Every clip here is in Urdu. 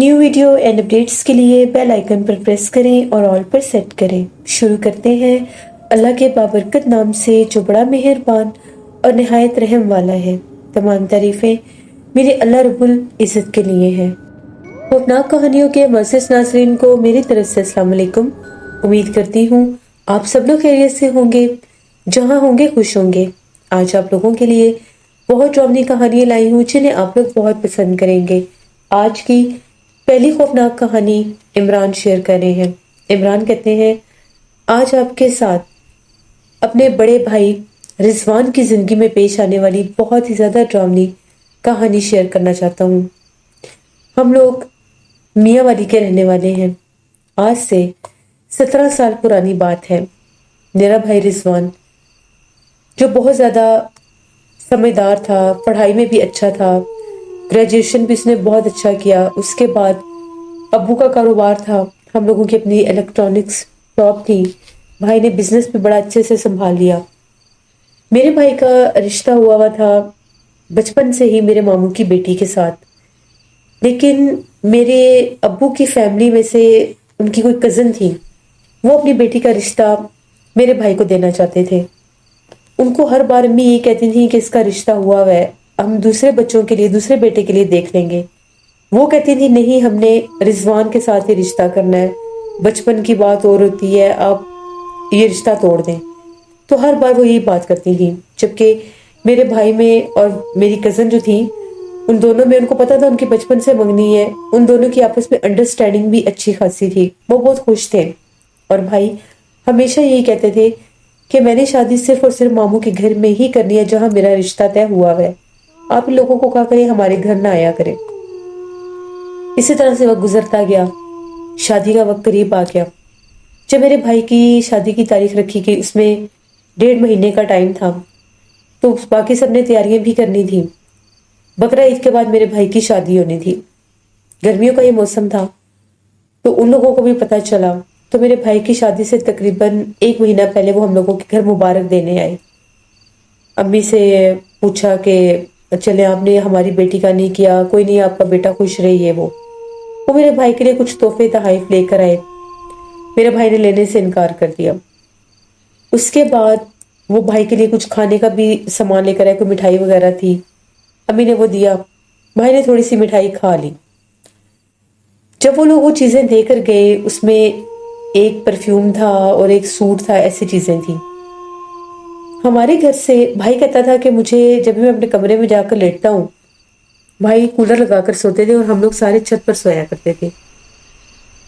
نیو ویڈیو اینڈ اپڈیٹس کے لیے بیل آئیکن پر پریس کریں اور آل پر سیٹ کریں۔ شروع کرتے ہیں اللہ کے بابرکت نام سے جو بڑا مہربان اور نہایت رحم والا ہے۔ تمام تعریفیں میرے اللہ رب العزت کے لیے ہیں۔ خوفناک کہانیوں کے معزز ناظرین کو میری طرف سے السلام علیکم۔ امید کرتی ہوں آپ سب لوگ خیریت سے ہوں گے، جہاں ہوں گے خوش ہوں گے۔ آج آپ لوگوں کے لیے بہت ڈراؤنی کہانیاں لائی ہوں جنہیں آپ لوگ بہت پسند کریں گے۔ آج کی پہلی خوفناک کہانی عمران شیئر کر رہے ہیں۔ عمران کہتے ہیں، آج آپ کے ساتھ اپنے بڑے بھائی رضوان کی زندگی میں پیش آنے والی بہت ہی زیادہ ڈراؤنی کہانی شیئر کرنا چاہتا ہوں۔ ہم لوگ میاں والی کے رہنے والے ہیں۔ آج سے 17 سال پرانی بات ہے۔ میرا بھائی رضوان جو بہت زیادہ سمجھدار تھا، پڑھائی میں بھی اچھا تھا، گریجویشن بھی اس نے بہت اچھا کیا۔ اس کے بعد ابو کا کاروبار تھا، ہم لوگوں کی اپنی الیکٹرانکس شاپ تھی، بھائی نے بزنس بھی بڑا اچھے سے سنبھال لیا۔ میرے بھائی کا رشتہ ہوا تھا بچپن سے ہی میرے ماموں کی بیٹی کے ساتھ، لیکن میرے ابو کی فیملی میں سے ان کی کوئی کزن تھی، وہ اپنی بیٹی کا رشتہ میرے بھائی کو دینا چاہتے تھے۔ ان کو ہر بار امی یہ کہتی تھی کہ اس کا رشتہ ہوا ہے، ہم دوسرے بچوں کے لیے، دوسرے بیٹے کے لیے دیکھ لیں گے۔ وہ کہتی تھی نہیں، ہم نے رضوان کے ساتھ ہی رشتہ کرنا ہے، بچپن کی بات اور ہوتی ہے، آپ یہ رشتہ توڑ دیں۔ تو ہر بار وہ یہی بات کرتی تھی، جبکہ میرے بھائی میں اور میری کزن جو تھی، ان دونوں میں ان کو پتا تھا ان کی بچپن سے منگنی ہے، ان دونوں کی آپس میں انڈرسٹینڈنگ بھی اچھی خاصی تھی، وہ بہت خوش تھے۔ اور بھائی ہمیشہ یہی کہتے تھے کہ میں نے شادی صرف اور صرف ماموں کے گھر میں ہی کرنی ہے جہاں میرا رشتہ طے ہوا ہے، آپ لوگوں کو کہا کریں ہمارے گھر نہ آیا کریں۔ اسی طرح سے وقت گزرتا گیا، شادی کا وقت قریب آ گیا۔ جب میرے بھائی کی شادی کی تاریخ رکھی گئی، اس میں 1.5 مہینے کا ٹائم تھا، تو باقی سب نے تیاریاں بھی کرنی تھی۔ بقرہ عید کے بعد میرے بھائی کی شادی ہونی تھی، گرمیوں کا یہ موسم تھا، تو ان لوگوں کو بھی پتہ چلا، تو میرے بھائی کی شادی سے تقریباً 1 مہینہ پہلے وہ ہم لوگوں کے گھر مبارک دینے آئے۔ امی سے پوچھا کہ چلے آپ نے ہماری بیٹی کا نہیں کیا، کوئی نہیں، آپ کا بیٹا خوش رہی ہے۔ وہ میرے بھائی کے لیے کچھ تحفے تحائف لے کر آئے، میرے بھائی نے لینے سے انکار کر دیا۔ اس کے بعد وہ بھائی کے لیے کچھ کھانے کا بھی سامان لے کر آئے، کوئی مٹھائی وغیرہ تھی، امی نے وہ دیا، بھائی نے تھوڑی سی مٹھائی کھا لی۔ جب وہ لوگ وہ چیزیں دے کر گئے، اس میں ایک پرفیوم تھا اور ایک سوٹ تھا، ایسی چیزیں تھیں۔ ہمارے گھر سے بھائی کہتا تھا کہ مجھے جب بھی میں اپنے کمرے میں جا کر لیٹتا ہوں، بھائی کولر لگا کر سوتے تھے اور ہم لوگ سارے چھت پر سویا کرتے تھے،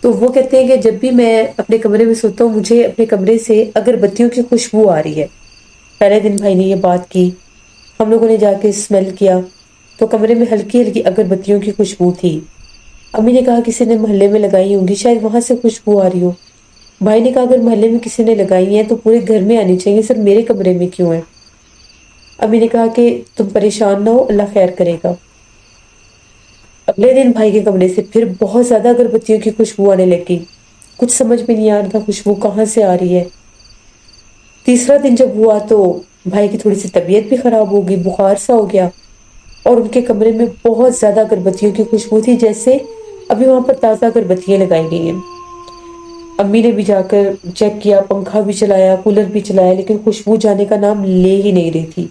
تو وہ کہتے ہیں کہ جب بھی میں اپنے کمرے میں سوتا ہوں، مجھے اپنے کمرے سے اگربتیوں کی خوشبو آ رہی ہے۔ پہلے دن بھائی نے یہ بات کی، ہم لوگوں نے جا کے اسمیل کیا تو کمرے میں ہلکی ہلکی اگربتیوں کی خوشبو تھی۔ امی نے کہا کسی نے محلے میں لگائی ہوں گی، شاید وہاں سے خوشبو آ رہی ہو۔ بھائی نے کہا اگر محلے میں کسی نے لگائی ہیں تو پورے گھر میں آنی چاہیے، صرف میرے کمرے میں کیوں ہے؟ امی نے کہا کہ تم پریشان نہ ہو، اللہ خیر کرے گا۔ اگلے دن بھائی کے کمرے سے پھر بہت زیادہ اگربتیوں کی خوشبو آنے لگی، کچھ سمجھ میں نہیں آ رہا تھا خوشبو کہاں سے آ رہی ہے۔ تیسرا دن جب ہوا تو بھائی کی تھوڑی سی طبیعت بھی خراب ہو گئی، بخار سا ہو گیا، اور ان کے کمرے میں بہت زیادہ اگربتیوں کی خوشبو تھی، جیسے ابھی وہاں پر تازہ اگربتیاں لگائی گئی ہیں۔ امی نے بھی جا کر چیک کیا، پنکھا بھی چلایا، کولر بھی چلایا، لیکن خوشبو جانے کا نام لے ہی نہیں رہی تھی۔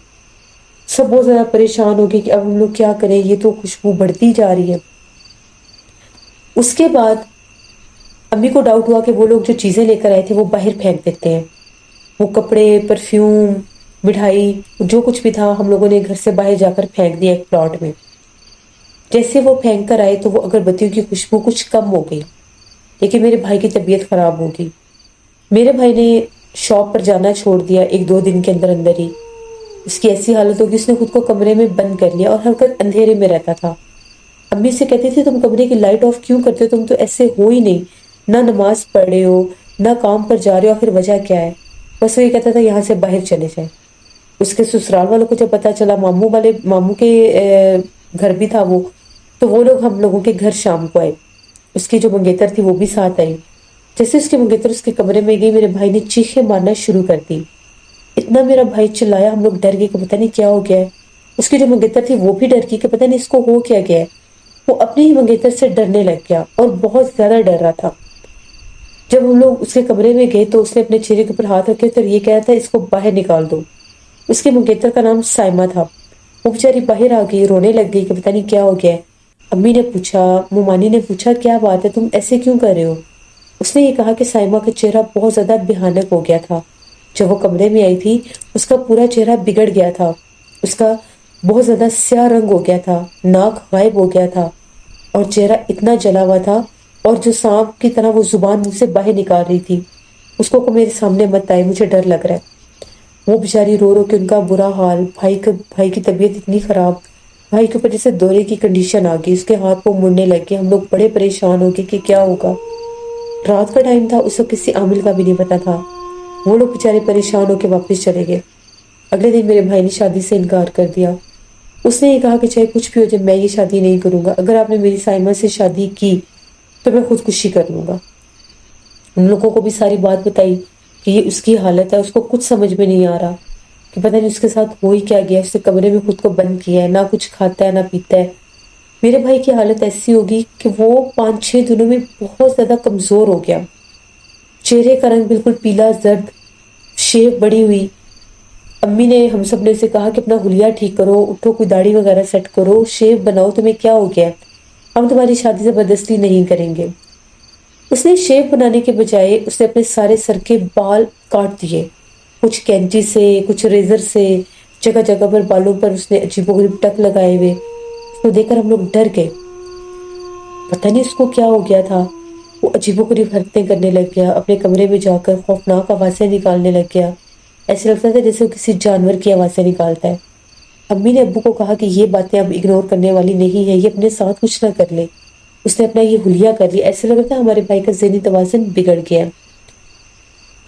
سب بہت زیادہ پریشان ہو گئے کہ اب ہم لوگ کیا کریں، یہ تو خوشبو بڑھتی جا رہی ہے۔ اس کے بعد امی کو ڈاؤٹ ہوا کہ وہ لوگ جو چیزیں لے کر آئے تھے وہ باہر پھینک دیتے ہیں، وہ کپڑے، پرفیوم، مٹھائی، جو کچھ بھی تھا ہم لوگوں نے گھر سے باہر جا کر پھینک دیا ایک پلاٹ میں۔ جیسے وہ پھینک کر آئے تو وہ اگربتیوں کی خوشبو کچھ کم ہو گئی، لیکن میرے بھائی کی طبیعت خراب ہو گئی۔ میرے بھائی نے شاپ پر جانا چھوڑ دیا 1-2 دن کے اندر اندر ہی۔ اس کی ایسی حالت ہوگی، اس نے خود کو کمرے میں بند کر لیا اور ہر وقت اندھیرے میں رہتا تھا۔ امی سے کہتی تھی تم کمرے کی لائٹ آف کیوں کرتے ہو، تم تو ایسے ہو ہی نہیں، نہ نماز پڑھ رہے ہو، نہ کام پر جا رہے ہو، آخر وجہ کیا ہے؟ بس وہ یہ کہتا تھا یہاں سے باہر چلے جائیں۔ اس کے سسرال والوں کو جب پتا چلا، ماموں کے گھر بھی تھا وہ، تو وہ لوگ ہم لوگوں کے گھر شام کو آئے، اس کی جو منگیتر تھی وہ بھی ساتھ آئی۔ جیسے اس کی منگیتر اس کے کمرے میں گئی، میرے بھائی نے چیخیں مارنا شروع کر دی، اتنا میرا بھائی چلایا، ہم لوگ ڈر گئے کہ پتہ نہیں کیا ہو گیا ہے۔ اس کی جو منگیتر تھی وہ بھی ڈر گئی کہ پتہ نہیں اس کو ہو کیا گیا ہے۔ وہ اپنے ہی منگیتر سے ڈرنے لگ گیا اور بہت زیادہ ڈر رہا تھا۔ جب ہم لوگ اس کے کمرے میں گئے تو اس نے اپنے چہرے کے اوپر ہاتھ رکھے تو یہ کہا تھا اس کو باہر نکال دو۔ اس کے منگیتر کا نام سائمہ تھا۔ وہ بیچاری باہر آ گئی، رونے لگ گئی کہ پتہ نہیں کیا ہو گیا ہے۔ امی نے پوچھا، مومانی نے پوچھا کیا بات ہے، تم ایسے کیوں کر رہے ہو؟ اس نے یہ کہا کہ سائمہ کا چہرہ بہت زیادہ بھیانک ہو گیا تھا۔ جب وہ کمرے میں آئی تھی اس کا پورا چہرہ بگڑ گیا تھا، اس کا بہت زیادہ سیاہ رنگ ہو گیا تھا، ناک غائب ہو گیا تھا اور چہرہ اتنا جلا ہوا تھا، اور جو سانپ کی طرح وہ زبان منہ سے باہر نکال رہی تھی۔ اس کو میرے سامنے مت آئے، مجھے ڈر لگ رہا ہے۔ وہ بیچاری رو رو کے ان کا برا حال، بھائی کی طبیعت اتنی خراب، بھائی کے اوپر جیسے دورے کی کنڈیشن آ گئی، اس کے ہاتھ کو مڑنے لگ گئے۔ ہم لوگ بڑے پریشان ہو گئے کہ کیا ہوگا۔ رات کا ٹائم تھا، اس وقت کسی عامل کا بھی نہیں پتا تھا۔ وہ لوگ بیچارے پریشان ہو کے واپس چلے گئے۔ اگلے دن میرے بھائی نے شادی سے انکار کر دیا۔ اس نے یہ کہا کہ چاہے کچھ بھی ہو جائے میں یہ شادی نہیں کروں گا، اگر آپ نے میری سائمہ سے شادی کی تو میں خودکشی کر لوں گا۔ ان لوگوں کو بھی ساری بات بتائی کہ یہ اس کی حالت ہے، اس کو کچھ سمجھ میں نہیں آ رہا کہ پتہ نہیں اس کے ساتھ ہو ہی کیا گیا، اس نے کمرے میں خود کو بند کیا ہے، نہ کچھ کھاتا ہے نہ پیتا ہے۔ میرے بھائی کی حالت ایسی ہوگی کہ وہ 5-6 دنوں میں بہت زیادہ کمزور ہو گیا، چہرے کا رنگ بالکل پیلا زرد، شیپ بڑی ہوئی۔ امی نے ہم سب نے اسے کہا کہ اپنا حلیہ ٹھیک کرو، اٹھو کوئی داڑھی وغیرہ سیٹ کرو، شیپ بناؤ، تمہیں کیا ہو گیا ہے، ہم تمہاری شادی زبردستی نہیں کریں گے۔ اس نے شیپ بنانے کے بجائے اس نے اپنے سارے سر کے بال کاٹ دیے، کچھ کینچی سے، کچھ ریزر سے، جگہ جگہ پر بالوں پر اس نے عجیب و غریب ٹک لگائے ہوئے۔ اس کو دیکھ کر ہم لوگ ڈر گئے، پتہ نہیں اس کو کیا ہو گیا تھا۔ وہ عجیب و غریب حرکتیں کرنے لگ گیا، اپنے کمرے میں جا کر خوفناک آوازیں نکالنے لگ گیا، ایسے لگتا تھا جیسے وہ کسی جانور کی آوازیں نکالتا ہے۔ امی نے ابو کو کہا کہ یہ باتیں اب اگنور کرنے والی نہیں ہے، یہ اپنے ساتھ کچھ نہ کر لے۔ اس نے اپنا یہ حلیہ کر لیا، ایسے لگ رہا تھا ہمارے بھائی کا ذہنی توازن بگڑ گیا۔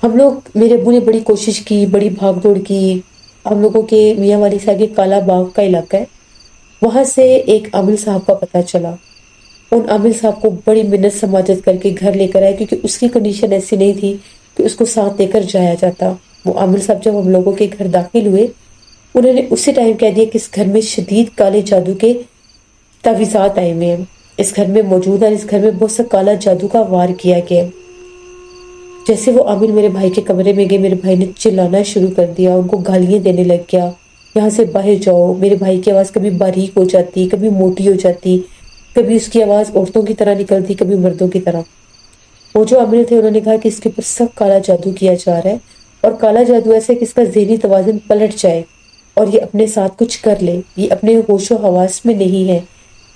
ہم لوگ، میرے ابو نے بڑی کوشش کی، بڑی بھاگ دوڑ کی۔ ہم لوگوں کے میاں والی سے آگے کالا باغ کا علاقہ ہے، وہاں سے ایک عامل صاحب کا پتہ چلا۔ ان عامل صاحب کو بڑی منت سماجت کر کے گھر لے کر آئے، کیونکہ اس کی کنڈیشن ایسی نہیں تھی کہ اس کو ساتھ لے کر جایا جاتا۔ وہ عامل صاحب جب ہم لوگوں کے گھر داخل ہوئے، انہوں نے اسی ٹائم کہہ دیا کہ اس گھر میں شدید کالے جادو کے تعویذات آئے ہوئے ہیں، اس گھر میں موجود ہے، اس گھر میں بہت سا کالا جادو کا وار کیا گیا۔ جیسے وہ عامل میرے بھائی کے کمرے میں گئے، میرے بھائی نے چلانا شروع کر دیا، ان کو گالیاں دینے لگ گیا، یہاں سے باہر جاؤ۔ میرے بھائی کی آواز کبھی باریک ہو جاتی، کبھی موٹی ہو جاتی، کبھی اس کی آواز عورتوں کی طرح نکلتی، کبھی مردوں کی طرح۔ وہ جو عامل تھے انہوں نے کہا کہ اس کے اوپر سخت کالا جادو کیا جا رہا ہے، اور کالا جادو ایسے کہ اس کا ذہنی توازن پلٹ جائے اور یہ اپنے ساتھ کچھ کر لے، یہ اپنے ہوش و حواس میں نہیں ہے۔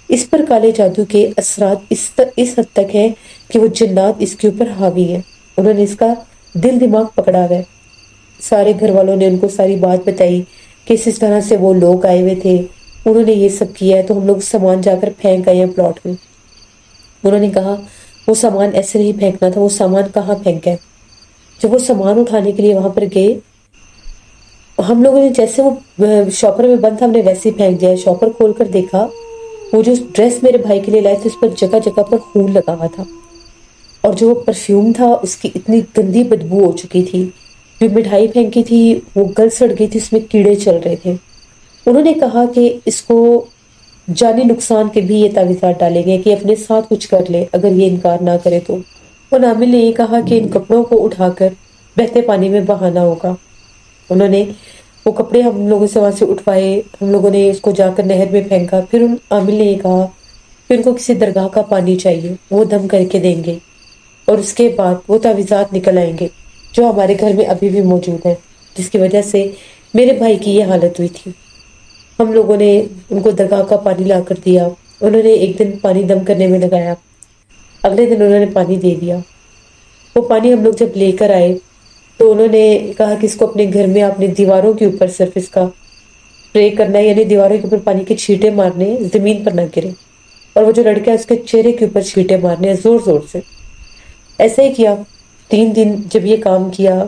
اس پر کالے جادو کے اثرات اس حد تک ہیں کہ وہ جنات اس کے اوپر حاوی ہیں۔ انہوں نے اس کا دل دماغ پکڑا ہوا ہے۔ سارے گھر والوں نے ان کو ساری بات بتائی کہ اس طرح سے وہ لوگ آئے ہوئے تھے، انہوں نے یہ سب کیا ہے، تو ہم لوگ سامان جا کر پھینک آئے ہیں پلاٹ میں۔ انہوں نے کہا وہ سامان ایسے نہیں پھینکنا تھا، وہ سامان کہاں پھینکا ہے؟ جب وہ سامان اٹھانے کے لیے وہاں پر گئے، ہم لوگوں نے جیسے وہ شاپر میں بند تھا ہم نے ویسے ہی پھینک دیا۔ شاپر کھول کر دیکھا، وہ جو ڈریس میرے بھائی کے لیے لائے تھے اس پر جگہ جگہ پر خون لگا ہوا تھا، اور جو پرفیوم تھا اس کی اتنی گندی بدبو ہو چکی تھی۔ جو مٹھائی پھینکی تھی وہ گل سڑ گئی تھی، اس میں کیڑے چل رہے تھے۔ انہوں نے کہا کہ اس کو جانی نقصان کے بھی یہ تعویذات ڈالیں گے کہ اپنے ساتھ کچھ کر لے اگر یہ انکار نہ کرے تو۔ اور عامل نے یہ کہا کہ ان کپڑوں کو اٹھا کر بہتے پانی میں بہانا ہوگا۔ انہوں نے وہ کپڑے ہم لوگوں سے وہاں سے اٹھوائے، ہم لوگوں نے اس کو جا کر نہر میں پھینکا۔ پھر ان عامل نے یہ کہا کہ ان کو کسی درگاہ کا پانی چاہیے، وہ دم کر کے دیں گے، اور اس کے بعد وہ تعویذات نکل آئیں گے جو ہمارے گھر میں ابھی بھی موجود ہیں، جس کی وجہ سے میرے بھائی کی یہ حالت ہوئی تھی۔ ہم لوگوں نے ان کو درگاہ کا پانی لا کر دیا۔ انہوں نے ایک دن پانی دم کرنے میں لگایا، اگلے دن انہوں نے پانی دے دیا۔ وہ پانی ہم لوگ جب لے کر آئے تو انہوں نے کہا کہ اس کو اپنے گھر میں اپنے دیواروں کے اوپر صرف اس کا اسپرے کرنا ہے، یعنی دیواروں کے اوپر پانی کے چھینٹے مارنے ہیں، زمین پر نہ گرے، اور وہ جو لڑکا ہے اس کے چہرے کے اوپر چھینٹے مارنے ہیں زور زور سے۔ ایسا ہی کیا۔ 3 دن جب یہ کام کیا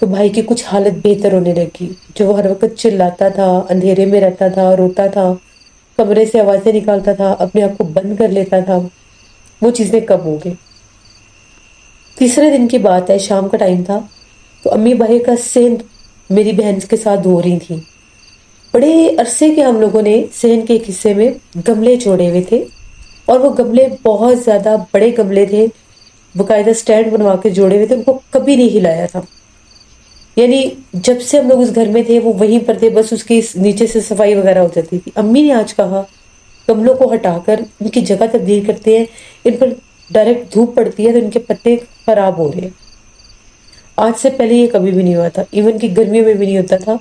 تو بھائی کی کچھ حالت بہتر ہونے لگی۔ جو وہ ہر وقت چلاتا تھا، اندھیرے میں رہتا تھا، روتا تھا، کمرے سے آوازیں نکالتا تھا، اپنے آپ کو بند کر لیتا تھا، وہ چیزیں کم ہو گئی۔ تیسرے دن کی بات ہے، شام کا ٹائم تھا، تو امی باہر کا سین میری بہن کے ساتھ دھو رہی تھیں۔ بڑے عرصے کے ہم لوگوں نے صحن کے ایک حصے میں گملے جوڑے ہوئے تھے، اور وہ گملے بہت زیادہ بڑے گملے تھے، باقاعدہ سٹینڈ بنوا کے جوڑے ہوئے تھے، ان کو کبھی نہیں ہلایا تھا. یعنی جب سے ہم لوگ اس گھر میں تھے وہ وہیں پر تھے، بس اس کی نیچے سے صفائی وغیرہ ہو جاتی تھی. امی نے آج کہا گملوں کو ہٹا کر ان کی جگہ تبدیل کرتے ہیں، ان پر ڈائریکٹ دھوپ پڑتی ہے تو ان کے پتے خراب ہو رہے ہیں. آج سے پہلے یہ کبھی بھی نہیں ہوا تھا، ایون کہ گرمیوں میں بھی نہیں ہوتا تھا،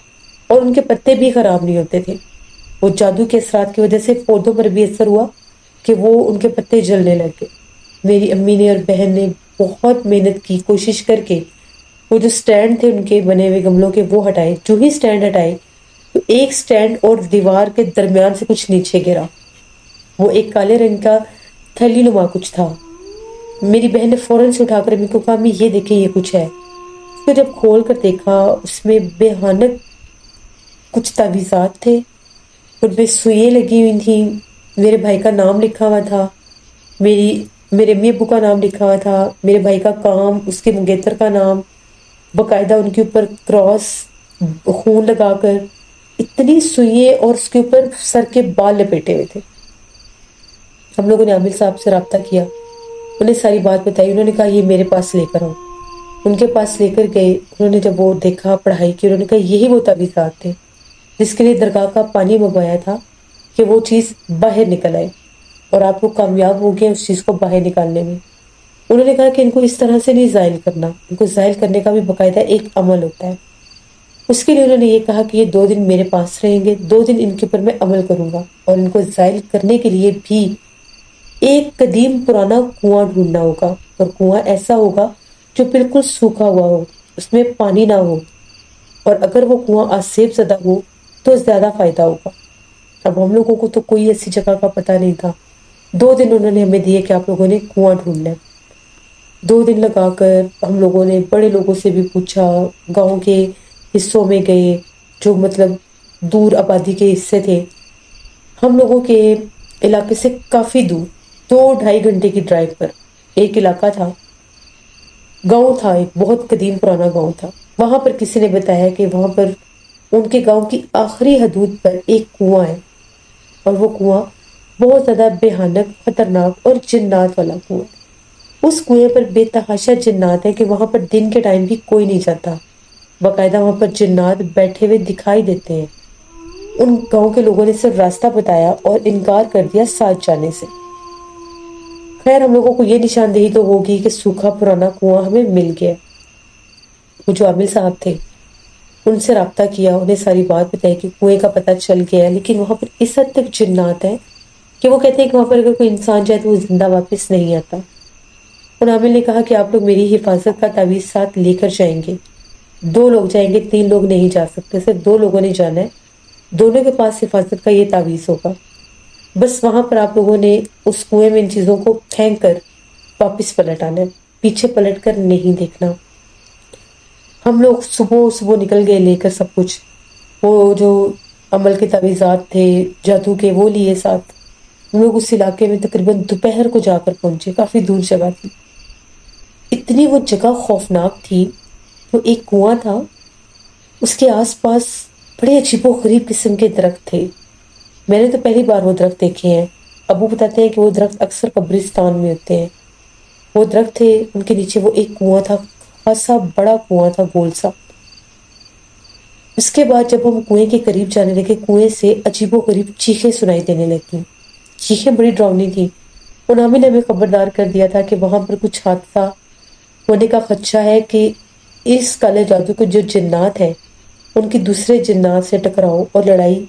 اور ان کے پتے بھی خراب نہیں ہوتے تھے. وہ جادو کے اثرات کی وجہ سے پودوں پر بھی اثر ہوا کہ وہ ان کے پتے جلنے لگ گئے. میری امی نے اور بہن نے بہت محنت کی، کوشش کر کے وہ جو سٹینڈ تھے ان کے بنے ہوئے گملوں کے وہ ہٹائے. جو ہی سٹینڈ ہٹائے تو ایک سٹینڈ اور دیوار کے درمیان سے کچھ نیچے گرا. وہ ایک کالے رنگ کا تھیلی نما کچھ تھا. میری بہن نے فوراً سے اٹھا کر امی کو کہا امی یہ دیکھیں یہ کچھ ہے. پھر جب کھول کر دیکھا اس میں بے حانک کچھ تعویذات تھے، ان پہ سوئیں لگی ہوئی تھیں، میرے بھائی کا نام لکھا ہوا تھا، میرے امی ابو کا نام لکھا ہوا تھا، میرے بھائی کا کام، اس کے منگیتر کا نام، باقاعدہ ان کے اوپر کراس خون لگا کر اتنی سوئیں، اور اس کے اوپر سر کے بال لپیٹے ہوئے تھے. ہم لوگوں نے عامر صاحب سے رابطہ کیا، انہیں ساری بات بتائی. انہوں نے کہا یہ میرے پاس لے کر آؤ. ان کے پاس لے کر گئے. انہوں نے جب وہ دیکھا، پڑھائی کی، انہوں نے کہا یہی وہ تعویذات تھے جس کے لیے درگاہ کا پانی منگوایا تھا کہ وہ چیز باہر نکل آئے، اور آپ وہ کامیاب ہو گئے اس چیز کو باہر نکالنے میں. انہوں نے کہا کہ ان کو اس طرح سے نہیں زائل کرنا، ان کو زائل کرنے کا بھی باقاعدہ ایک عمل ہوتا ہے. اس کے لیے انہوں نے یہ کہا کہ یہ 2 دن میرے پاس رہیں گے، 2 دن ان کے اوپر میں عمل کروں گا، اور ان کو زائل کرنے کے لیے بھی ایک قدیم پرانا کنواں ڈھونڈنا ہوگا، اور کنواں ایسا ہوگا جو بالکل سوکھا ہوا ہو، اس میں پانی نہ ہو، اور اگر وہ کنواں آسیب زدہ ہو تو زیادہ فائدہ ہوگا. اب ہم لوگوں کو تو کوئی ایسی جگہ کا پتہ نہیں تھا. 2 دن انہوں نے ہمیں دیے کہ آپ لوگوں نے کنواں ڈھونڈنا ہے. 2 دن لگا کر ہم لوگوں نے بڑے لوگوں سے بھی پوچھا، گاؤں کے حصوں میں گئے جو مطلب دور آبادی کے حصے تھے. ہم لوگوں کے علاقے سے کافی دور 2-2.5 گھنٹے کی ڈرائیو پر ایک علاقہ تھا، گاؤں تھا، ایک بہت قدیم پرانا گاؤں تھا. وہاں پر کسی نے بتایا کہ وہاں پر ان کے گاؤں کی آخری حدود پر ایک کنواں ہے، اور وہ کنواں بہت زیادہ بھیانک، خطرناک اور جنات والا کنواں ہے. اس کنویں پر بے تحاشا جنات ہیں کہ وہاں پر دن کے ٹائم بھی کوئی نہیں جاتا. باقاعدہ وہاں پر جنات بیٹھے ہوئے دکھائی دیتے ہیں. ان گاؤں کے لوگوں نے صرف راستہ بتایا اور انکار کر دیا ساتھ جانے سے. خیر ہم لوگوں کو یہ نشاندہی تو ہوگی کہ سوکھا پرانا کنواں ہمیں مل گیا. وہ جو عامل صاحب تھے ان سے رابطہ کیا، انہیں ساری بات بتائی کہ کنویں کا پتہ چل گیا ہے، لیکن وہاں پر اس حد تک جنات ہیں کہ وہ کہتے ہیں کہ وہاں پر اگر کوئی انسان جائے تو وہ زندہ واپس نہیں آتا. ان عامل نے کہا کہ آپ لوگ میری حفاظت کا تعویذ ساتھ لے کر جائیں گے. 2 لوگ جائیں گے، 3 لوگ نہیں جا سکتے، صرف 2 لوگوں نے جانا ہے. دونوں کے پاس حفاظت کا یہ تعویذ ہوگا. بس وہاں پر آپ لوگوں نے اس کنویں میں ان چیزوں کو پھینک کر واپس پلٹ آنا ہے، پیچھے پلٹ کر نہیں دیکھنا. ہم لوگ صبح صبح نکل گئے لے کر سب کچھ، وہ جو عمل کے تعویذات تھے جادو کے وہ لیے ساتھ. ہم لوگ اس علاقے میں تقریباً دوپہر کو جا کر پہنچے. کافی دور جگہ تھی، اتنی وہ جگہ خوفناک تھی. وہ ایک کنواں تھا، اس کے آس پاس بڑے عجیب و غریب قسم کے درخت تھے. میں نے تو پہلی بار وہ درخت دیکھے ہیں. ابو بتاتے ہیں کہ وہ درخت اکثر قبرستان میں ہوتے ہیں. وہ درخت تھے، ان کے نیچے وہ ایک کنواں تھا، خاصا بڑا کنواں تھا، گول سا. اس کے بعد جب ہم کنویں کے قریب جانے لگے، کنویں سے عجیب و غریب چیخیں سنائی دینے لگیں. چیخیں بڑی ڈراؤنی تھی. انہوں نے ہمیں خبردار کر دیا تھا کہ وہاں پر کچھ حادثہ ہونے کا خدشہ ہے، کہ اس کالے جادو کے جو جنات ہیں ان کی دوسرے جنات سے ٹکراؤ اور لڑائی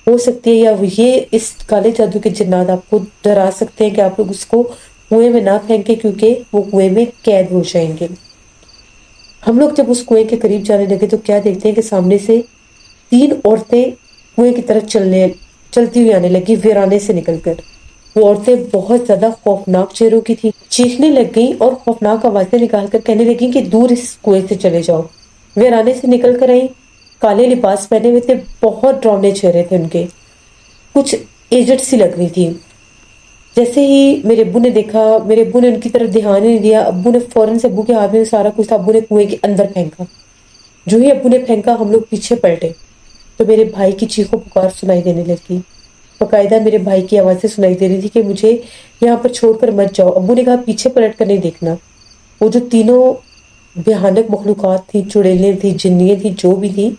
ہو سکتی ہے، یا یہ اس کالے جادو کے جنات آپ کو ڈرا سکتے ہیں کہ آپ لوگ اس کو کنویں میں نہ پھینکیں کیونکہ وہ کنویں میں قید ہو جائیں گے. ہم لوگ جب اس کنویں کے قریب جانے لگے تو کیا دیکھتے ہیں کہ سامنے سے 3 عورتیں کنویں کی طرف چلتی ہوئی آنے لگی، ویرانے سے نکل کر. وہ عورتیں بہت زیادہ خوفناک چہروں کی تھیں، چیخنے لگ گئیں اور خوفناک آوازیں نکال کر کہنے لگیں کہ دور اس کنویں سے چلے جاؤ. ویرانے سے نکل کر آئیں، کالے لباس پہنے ہوئے تھے، بہت ڈراؤنے چہرے تھے ان کے، کچھ ایجٹ سی لگ رہی تھی. جیسے ہی میرے ابو نے دیکھا، میرے ابو نے ان کی طرف دھیان ہی نہیں دیا. ابو نے فوراً سے، ابو کے ہاتھ میں سارا کچھ تھا، ابو نے کنویں کے اندر پھینکا. جو ہی ابو نے پھینکا ہم لوگ پیچھے پلٹے تو میرے بھائی کی چیخو پکار سنائی دینے لگی. باقاعدہ میرے بھائی کی آوازیں سنائی دے رہی تھی کہ مجھے یہاں پر چھوڑ کر مت جاؤ۔ ابو نے کہا پیچھے پلٹ کر نہیں دیکھنا۔ وہ جو تینوں بھیانک مخلوقات تھی، چڑیلیں تھی، جنیاں تھی، جو بھی تھی،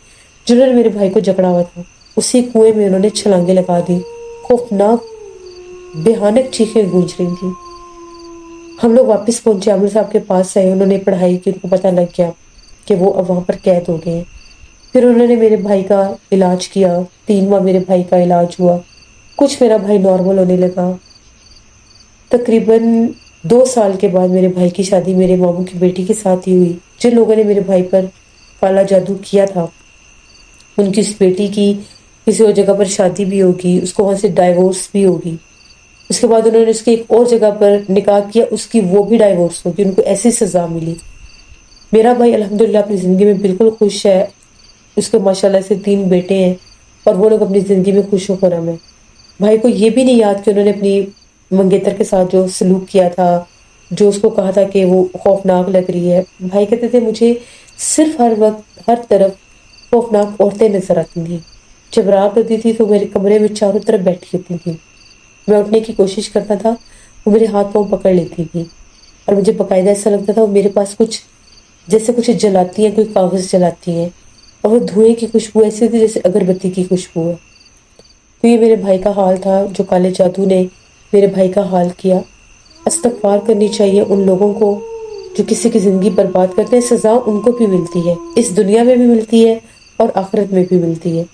جنہوں نے میرے بھائی کو جکڑا ہوا تھا، اسی کنویں میں انہوں نے چھلانگیں لگا دی۔ خوفناک بھیانک چیخیں گونج رہی تھیں۔ ہم لوگ واپس پہنچے، عامر صاحب کے پاس آئے، انہوں نے پڑھائی کی، ان کو پتہ لگ گیا کہ وہ اب وہاں پر قید ہو گئے ہیں۔ پھر انہوں نے میرے بھائی کا علاج کیا، 3 ماہ میرے بھائی کا علاج ہوا، کچھ میرا بھائی نارمل ہونے لگا۔ تقریباً 2 سال کے بعد میرے بھائی کی شادی میرے ماموں کی بیٹی کے ساتھ ہی ہوئی۔ جن لوگوں نے میرے بھائی پر کالا جادو کیا تھا، ان کی اس بیٹی کی کسی اور جگہ پر شادی بھی ہوگی، اس کو وہاں سے ڈائیورس بھی ہوگی۔ اس کے بعد انہوں نے اس کی ایک اور جگہ پر نکاح کیا، اس کی وہ بھی ڈائیورس ہوگی، ان کو ایسی سزا ملی۔ میرا بھائی الحمدللہ اپنی زندگی میں بالکل خوش ہے، اس کے ماشاءاللہ سے 3 بیٹے ہیں، اور وہ لوگ اپنی زندگی میں خوش و خرم ہیں۔ بھائی کو یہ بھی نہیں یاد کہ انہوں نے اپنی منگیتر کے ساتھ جو سلوک کیا تھا، جو اس کو کہا تھا کہ وہ خوفناک لگ رہی ہے۔ بھائی کہتے تھے مجھے صرف ہر وقت ہر طرف خوفناک عورتیں نظر آتی تھیں۔ جب رات ہوتی تھی تو میرے کمرے میں چاروں طرف بیٹھی ہوتی تھیں، میں اٹھنے کی کوشش کرتا تھا، وہ میرے ہاتھ پاؤں پکڑ لیتی تھی، اور مجھے باقاعدہ ایسا لگتا تھا وہ میرے پاس کچھ جیسے کچھ جلاتی ہیں، کوئی کاغذ جلاتی ہیں، اور وہ دھوئیں کی خوشبو ایسی ہوتی جیسے اگربتی کی خوشبو ہے۔ تو یہ میرے بھائی کا حال تھا جو کالے جادو نے میرے بھائی کا حال کیا۔ استغفار کرنی چاہیے ان لوگوں کو جو کسی کی زندگی برباد کرتے ہیں، سزا ان کو بھی ملتی ہے، اس دنیا میں بھی ملتی ہے اور آخرت میں بھی ملتی ہے۔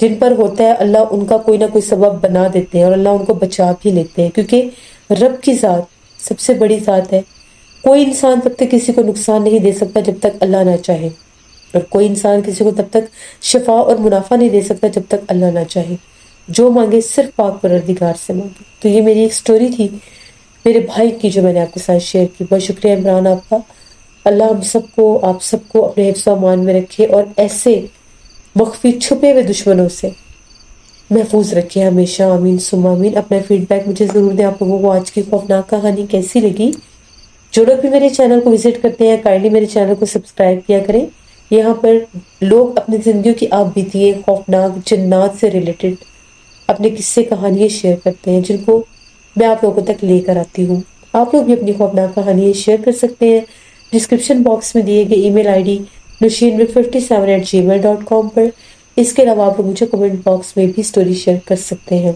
جن پر ہوتا ہے اللہ ان کا کوئی نہ کوئی سبب بنا دیتے ہیں، اور اللہ ان کو بچا بھی لیتے ہیں، کیونکہ رب کی ذات سب سے بڑی ذات ہے۔ کوئی انسان تب تک کسی کو نقصان نہیں دے سکتا جب تک اللہ نہ چاہے، اور کوئی انسان کسی کو تب تک شفا اور منافع نہیں دے سکتا جب تک اللہ نہ چاہے۔ جو مانگے صرف پاک پروردگار سے مانگے۔ تو یہ میری ایک سٹوری تھی میرے بھائی کی جو میں نے آپ کے ساتھ شیئر کی۔ بہت شکریہ عمران آپ کا۔ اللہ ہم سب کو، آپ سب کو اپنے حفظ و امان میں رکھے، اور ایسے مخفی چھپے ہوئے دشمنوں سے محفوظ رکھے ہمیشہ، آمین ثم آمین۔ اپنا فیڈ بیک مجھے ضرور دیں، آپ لوگوں کو آج کی خوفناک کہانی کیسی لگی۔ جو لوگ بھی میرے چینل کو وزٹ کرتے ہیں کائنڈلی میرے چینل کو سبسکرائب کیا کریں۔ یہاں پر لوگ اپنی زندگیوں کی آپ بیتیاں، خوفناک جنات سے ریلیٹڈ اپنے قصے کہانیاں شیئر کرتے ہیں، جن کو میں آپ لوگوں تک لے کر آتی ہوں۔ آپ لوگ بھی اپنی خوفناک کہانیاں شیئر کر سکتے ہیں ڈسکرپشن باکس میں دیے گئے ای میل آئی ڈی nushinbig57@gmail.com پر۔ اس کے علاوہ آپ لوگ مجھے کمنٹ باکس میں بھی سٹوری شیئر کر سکتے ہیں۔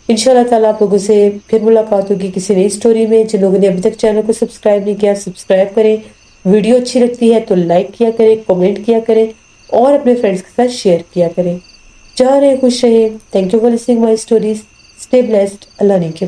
انشاءاللہ تعالیٰ آپ لوگوں سے پھر ملاقات ہوگی کسی نئی سٹوری میں۔ جن لوگوں نے ابھی تک چینل کو سبسکرائب نہیں کیا، سبسکرائب کریں۔ ویڈیو اچھی لگتی ہے تو لائک کیا کریں، کمنٹ کیا کریں، اور اپنے فرینڈز کے ساتھ شیئر کیا کریں۔ جہاں رہیں خوش رہیں۔ Thank you for listening my stories. Stay blessed. اللہ نے کے